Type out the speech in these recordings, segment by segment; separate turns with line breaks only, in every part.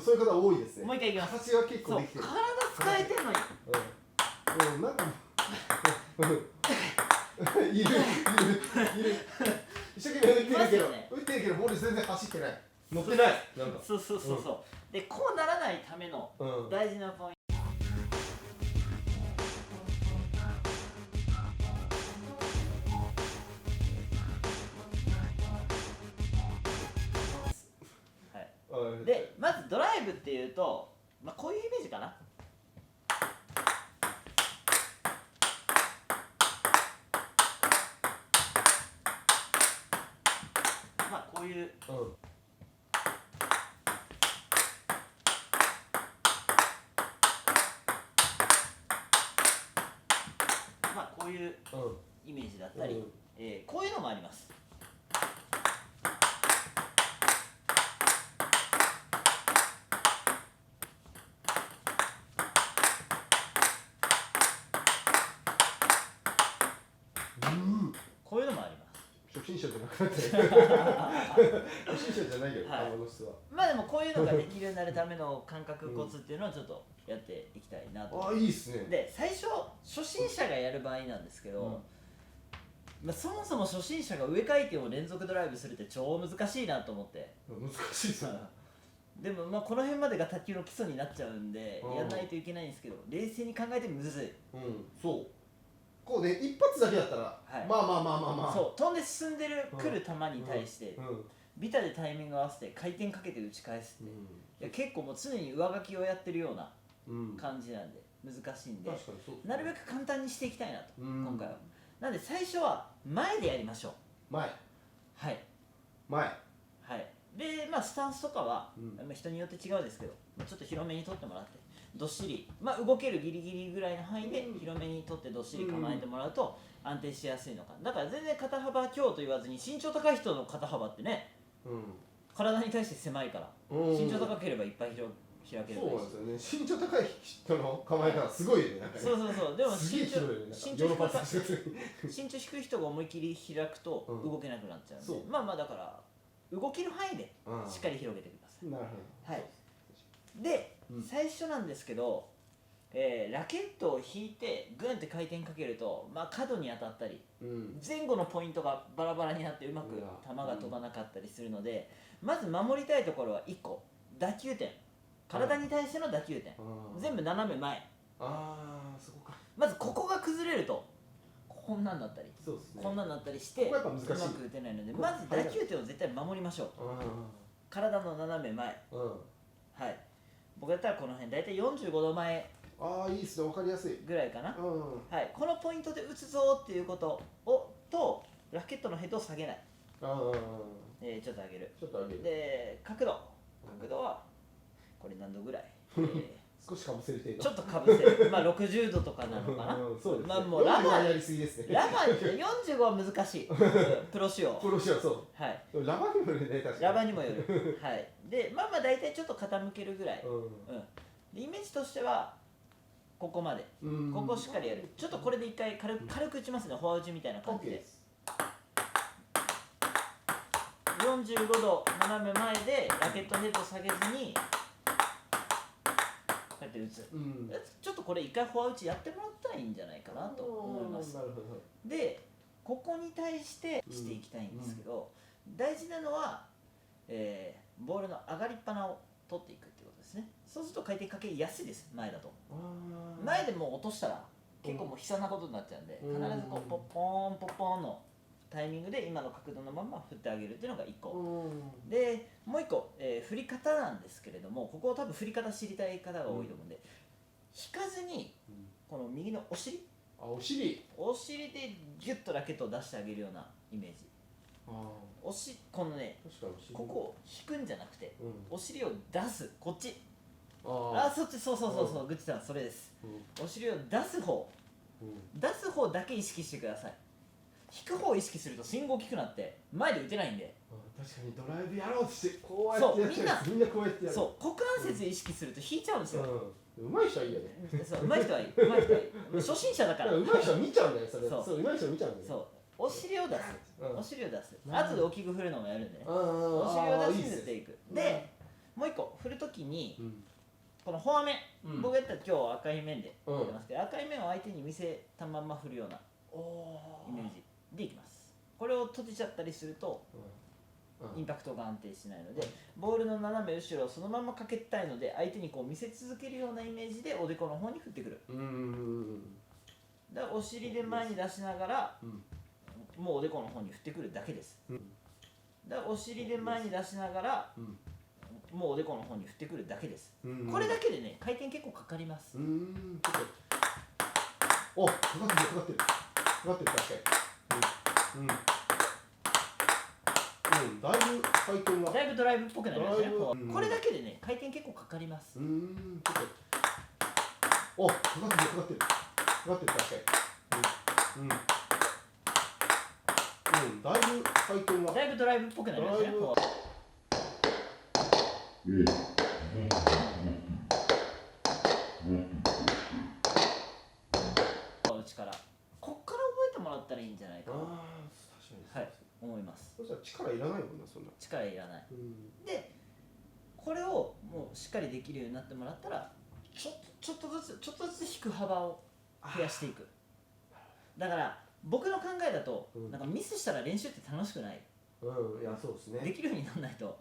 そういう方多いですね。
もう一回いきます。
形が結構できてる。
そう体使えてんのに
なんかいる一生懸命打ってるけど、打ってるけどボール全然走ってない、乗ってない、なんか
そう、でこうならないための大事なポイント、でまずドライブっていうと、こういうイメージかな。こういう、こういうイメージだったり、こういうのもあります。こういうのもあります。
初心者じゃなくなって初心者じゃないよ、あの人は。
でもこういうのができるようになるための感覚コツっていうのをちょっとやっていきたいなと。
いいっすね。
で最初初心者がやる場合なんですけど、そもそも初心者が上回転を連続ドライブするって超難しいなと思って。
難しいっすね。
でもこの辺までが卓球の基礎になっちゃうんでやらないといけないんですけど、冷静に考えてむずい。
そうこうね、一発だけだったら、まあ
そう飛んで進んでる来る球に対してビタでタイミング合わせて回転かけて打ち返すって、いや結構もう常に上書きをやってるような感じなんで難しいんで、なるべく簡単にしていきたいなと今回は。なんで最初は前でやりましょう。前でスタンスとかは人によって違うですけど、ちょっと広めに取ってもらってどっしり、動けるギリギリぐらいの範囲で広めに取ってどっしり構えてもらうと安定しやすいのかな。だから全然肩幅強と言わずに、身長高い人の肩幅ってね、体に対して狭いから身長高ければいっぱい開ければいいし。
そうなんですよね、身長高い人の構え方すごいよね。
そうでも身長低い人が思い切り開くと動けなくなっちゃうんで、だから動ける範囲でしっかり広げてください。
なるほど。
で最初なんですけど、ラケットを引いてグンって回転かけると、角に当たったり、前後のポイントがバラバラになってうまく球が飛ばなかったりするので、まず守りたいところは1個打球点、体に対しての打球点、全部斜め前。
そこか。
まずここが崩れるとこんなんだったりこんなんだったりしてうまく打てないので、まず打球点を絶対守りましょう。体の斜め前、僕だったらこの辺だいたい45度前
いいっすね、分かりやすい
ぐらいかな。このポイントで打つぞっていうことをと、ラケットのヘッドを下げない、ちょっと上げる。で角度はこれ何度ぐらい
少しかぶせる程度、
ちょっとかぶせる60度とかなのかな。
そうですね。
もうラバー
やりすぎですね。
ラバー45は難しいプロ仕様。
そう。ラバーにもよるね、確かに。
ラバーにもよる。で大体ちょっと傾けるぐらい。イメージとしてはここまで、ここをしっかりやる。ちょっとこれで一回軽く打ちますね、フォア打ちみたいな感じで。45度斜め前でラケットヘッド下げずにこうやって打つ。ちょっとこれ一回フォア打ちやってもらったらいいんじゃないかなと思います。でここに対してしていきたいんですけど、大事なのは、ボールの上がりっぱなを取っていくってことですね。そうすると回転かけやすいです。前だと前でもう落としたら結構もう悲惨なことになっちゃうんで、必ずこうポッポーンポッポーンのタイミングで今の角度のまま振ってあげるっていうのが1個で、もう1個、振り方なんですけれども、ここを多分振り方知りたい方が多いと思うんで、引かずにこの右のお尻でギュッとラケットを出してあげるようなイメージ。このね、ここを引くんじゃなくて、お尻を出す、こっち、そっち、そうグッチさんそれです。お尻を出す方だけ意識してください。引く方を意識するとスイング大きくなって前で打てないんで。
確かにドライブやろうとしてこうやってやっちゃう。みんなこうやってやる。
股関節意識すると引いちゃうんですよ。
うまい人はいいよね。
うまい人はいい。初心者だから。
うまい人は見ちゃうんだよ。そううまい人は見ちゃうんだよ。
そう、お尻を出す。後で大きく振るのもやるんでね。お尻を出して打っていく。でもう一個振るときに、
うん
このフォア面、
うん
僕やったら今日赤い面で
うん
やってますけど、赤い面を相手に見せたまんま振るようなイメージでいきます。これを閉じちゃったりするとインパクトが安定しないので、ボールの斜め後ろをそのままかけたいので、相手にこう見せ続けるようなイメージでおでこの方に振ってくる。だからお尻で前に出しながら、もうおでこの方に振ってくるだけです。だからお尻で前に出しながら、もうおでこの方に振ってくるだけです。これだけでね、回転結構かかります。
お、かかってる確かに。だいぶ回転が
だいぶドライブっぽくなりますね。これだけでね、回転結構かかります。
お、かかってる確かに。だいぶ回転が
だいぶドライブっぽくなりますね。力、こっから覚えてもらったらいいんじゃないかな。
確かに。
はい、思います。
そしたら力いらないもんな、そんな。
力いらない。で、これをもうしっかりできるようになってもらったら、ちょっとずつ引く幅を増やしていく。だから僕の考えだと、なんかミスしたら練習って楽しくない。
いや、そうですね。
できるようにならないと。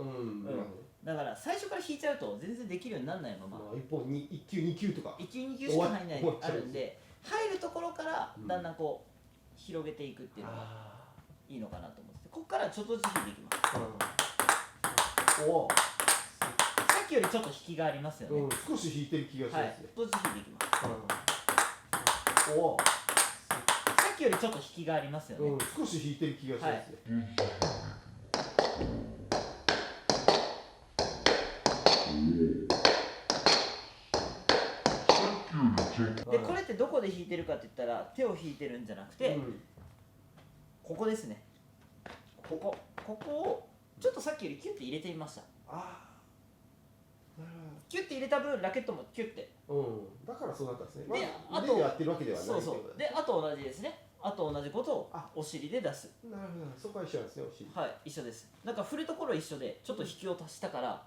だから最初から引いちゃうと全然できるようにならないまま。
1本1球2球とか。
1球2球しか入んないあるんで、入るところからだんだんこう広げていくっていうのがいいのかなと思って、ここからちょっとずつ引いていきます。さっきよりちょっと引きがありますよね。
少し引いてる気がしますね。
ちょっとずつ引いていきます。さっきよりちょっと引きがありますよね。
少し引いてる気がしますね。
で、これってどこで弾いてるかって言ったら、手を弾いてるんじゃなくて、ここですね。ここをちょっとさっきよりキュッて入れてみました。キュッて入れた分ラケットもキュッて。
だからそうなったんですね。
で、
あとやってるわけではない。
そうそう。で、あと同じですね。あと同じことをお尻で出す。
なるほど、そこは一緒なんですね、お尻。
はい、一緒です。なんか振るところ一緒で、ちょっと引きを足したから、ま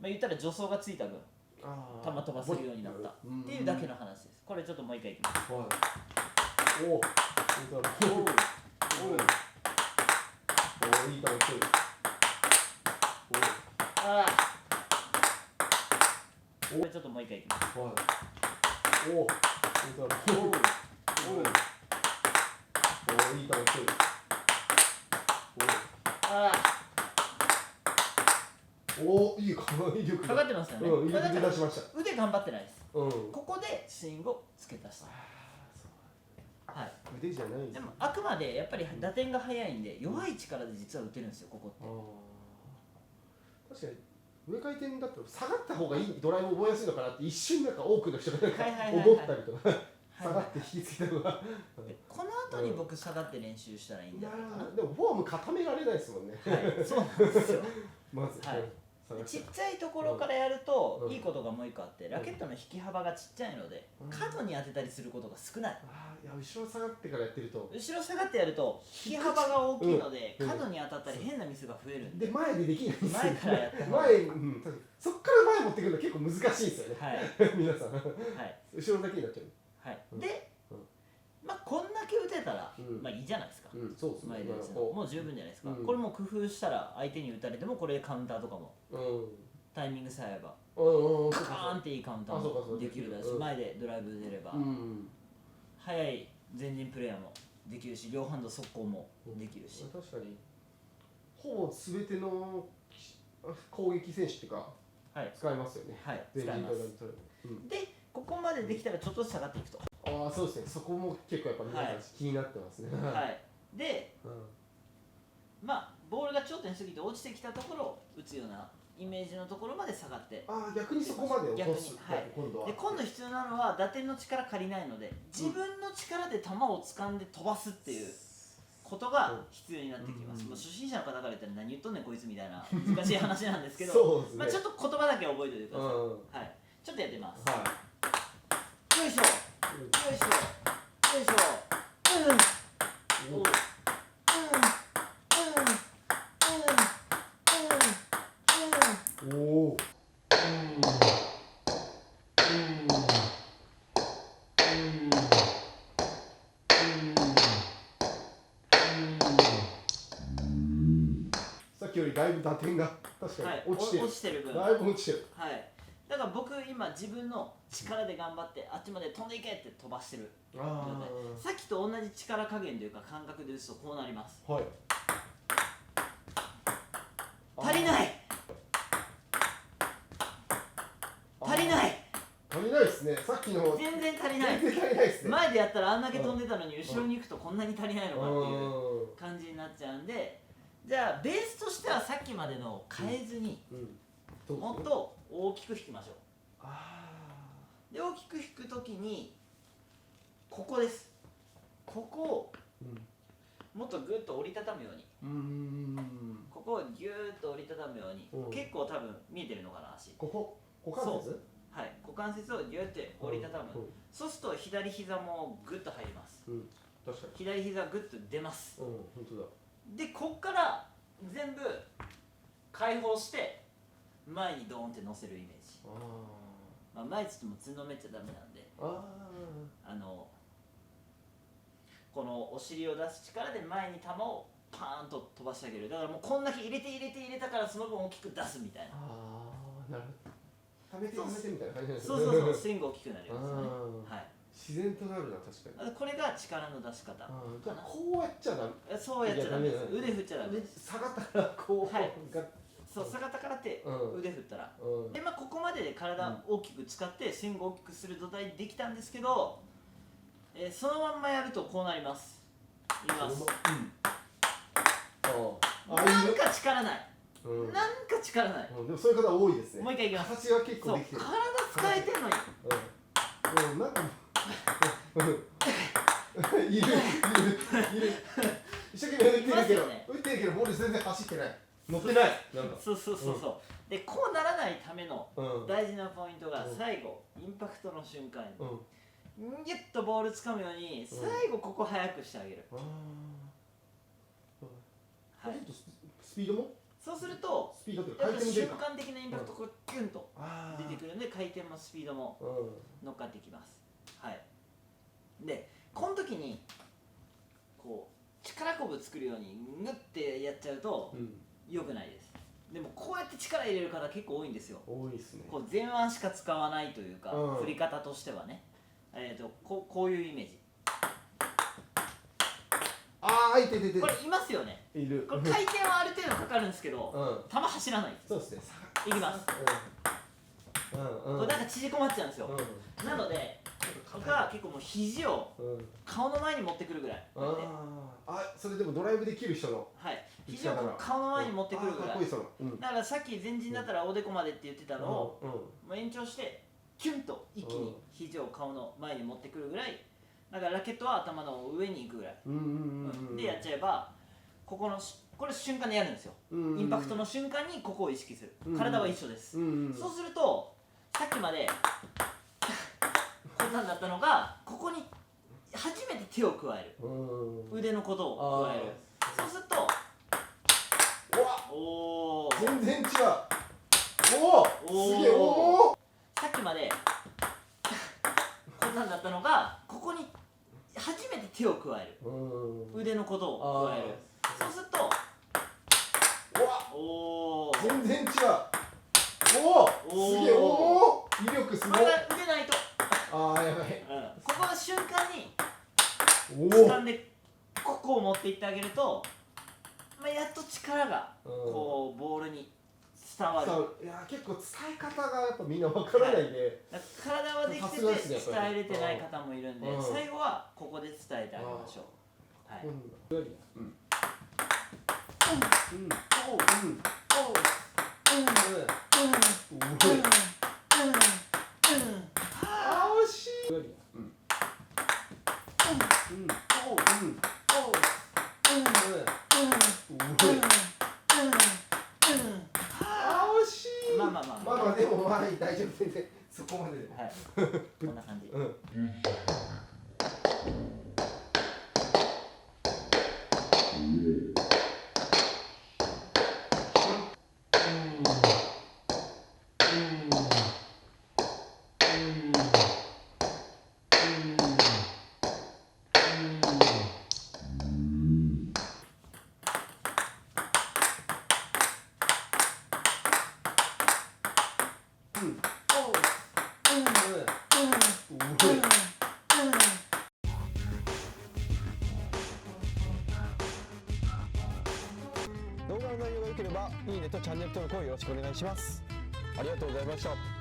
あ言ったら助走がついた分、球飛ばせるようになったっていうだけの話です。これちょっともう一回いきます。
いい球来てる。
これちょっともう一回いきます。
いい球来てる。いい力
かかってますよね。
腕出しました。
腕頑張ってないです。ここでスイングを付け足した。
腕じゃないです。
でもあくまでやっぱり打点が速いんで、弱い力で実は打てるんですよ、ここって。
確かに上回転だと下がった方がいいドライブ覚えやすいのかなって一瞬なんか多くの人がなんか思ったりとか、下がって引きつけたのが
この後に僕下がって練習したらいいんじゃないかな。
でもフォーム固められないですもんね。
そうなんですよ。
まず
ちっちゃいところからやるといいことがもう一個あって、ラケットの引き幅がちっちゃいので角に当てたりすることが少ない。
いや、後ろ下がってからやってると、
後ろ下がってやると引き幅が大きいので角に当たったり変なミスが増えるんで、
前でできないんですよ。
前からやった方が
そっから前持ってくるの結構難しいですよね。皆さん後ろだけになっちゃう。
で、まあこんだけ打てたらまあいいじゃないですか。
そうですね。
もう十分じゃないですか。これも工夫したら相手に打たれてもこれでカウンターとかもタイミングさえ合えばカカーンっていいカウンターもできるだし、前でドライブ出れば速い前陣プレーヤーもできるし、両ハンド速攻もできるし。
確かにほぼ全ての攻撃選手っていうか使えますよね。
使えます。で、ここまでできたらちょっとずつ下がっていくと。
そうですね。そこも結構やっぱ皆さん気になってますね。
で、まあボールが頂点過ぎて落ちてきたところを打つようなイメージのところまで下がって、
逆にそこまで落とす。
今度必要なのは打点の力借りないので、自分の力で球を掴んで飛ばすっていうことが必要になってきます。初心者の方から言ったら何言っとんねんこいつみたいな難しい話なんですけど、まあちょっと言葉だけ覚えておいてください。ちょっとやってみます。よいしょよいしょよいしょ。
りだいぶ打点が確かに落ちてる、
落ちてる分、
だいぶ落ちてる。
はい、だから僕今自分の力で頑張ってあっちまで飛んでいけって飛ばしてる状態。さっきと同じ力加減というか感覚で打つとこうなります。
はい。
足りない足りない
足りないですね。さっきの
全然足りない。
全然足りないですね。
前でやったらあんだけ飛んでたのに後ろに行くとこんなに足りないのかっていう感じになっちゃうんで、じゃあベースとしてはさっきまでのを変えずにもっと大きく弾きましょう。で大きく弾くときにここです。ここをもっとグッと折りたたむように、ここをギューッと折りたたむように、結構多分見えてるのかな、足。
ここ股関節？
はい、股関節をギューって折りたたむ。そうすると左膝もグッと入ります。
確かに。
左膝グッと出ます。
本当だ。
でこっから全部解放して前にドーンって乗せるイメージ。まあ、前つってもつんのめっちゃダメなんで、このお尻を出す力で前に球をパーンと飛ばしてあげる。だからもうこんだけ入れてたからその分大きく出すみたいな。
なるほど。溜めてみたいな感じなんです
ね。そうスイング大きくなりますよね。はい。
自然となるな、確かに。
これが力の出し方。
こうやっちゃダメ。
そうやっちゃダメです。腕振っちゃダメです。
下がったからこう。
そう下がったからって腕振ったら。でここまでで体を大きく使ってスイングを大きくする土台できたんですけど、そのまんまやるとこうなります。いきます。なんか力ない。なんか力ない。
でもそういう方多いですね。
もう一回いきます。
形は結構できてる。
体使えてんのに。
なんかいる一生懸命打ってるけどボール全然走ってない、乗ってない。
そうでこうならないための大事なポイントが最後インパクトの瞬間にギュッとボール掴むように最後ここ速くしてあげる。
スピードも
そうすると瞬間的なインパクトがキュンと出てくるので回転もスピードも乗っかってきます。はい。でこの時にこう力こぶ作るようにグッてやっちゃうと良くないです。でもこうやって力入れる方結構多いんですよ。
多いですね。
こう前腕しか使わないというか、振り方としてはね、こういうイメージ。これいますよね。
いる。
これ回転はある程度かかるんですけど、球走らない。
そうですね。
いきます。これなんか縮こまっちゃうんですよ。なので僕は結構もう肘を顔の前に持ってくるぐらい。
それでもドライブできる人の。
はい。肘を顔の前に持ってくるぐらい。だからさっき前陣だったらおでこまでって言ってたのをもう延長してキュンと一気に肘を顔の前に持ってくるぐらい。だからラケットは頭の上に行くぐらいでやっちゃえば、これ瞬間でやるんですよ。インパクトの瞬間にここを意識する。体は一緒です。そうするとさっきまでこんなんだったのがここに初めて手を加える。腕のことを加える。そうすると
全然違う。すげえ。
さっきまでこんなんだったのがここに初めて手を加える。腕のことを加える。そうすると
全然違う。すげえ。威力すごい。
これが腕ないと
やばい。
ここの瞬間に掴んでここを持っていってあげると、やっと力がこうボールに伝わる。
いや結構伝え方がやっぱみんなわからないんで、
体はできてて伝えれてない方もいるんで、最後はここで伝えてあげましょう。はい。
惜しい。まあでも大丈夫、全然そこまでで。
はい。こんな感じ。
動画の内容が良ければいいねとチャンネル登録をよろしくお願いします。ありがとうございました。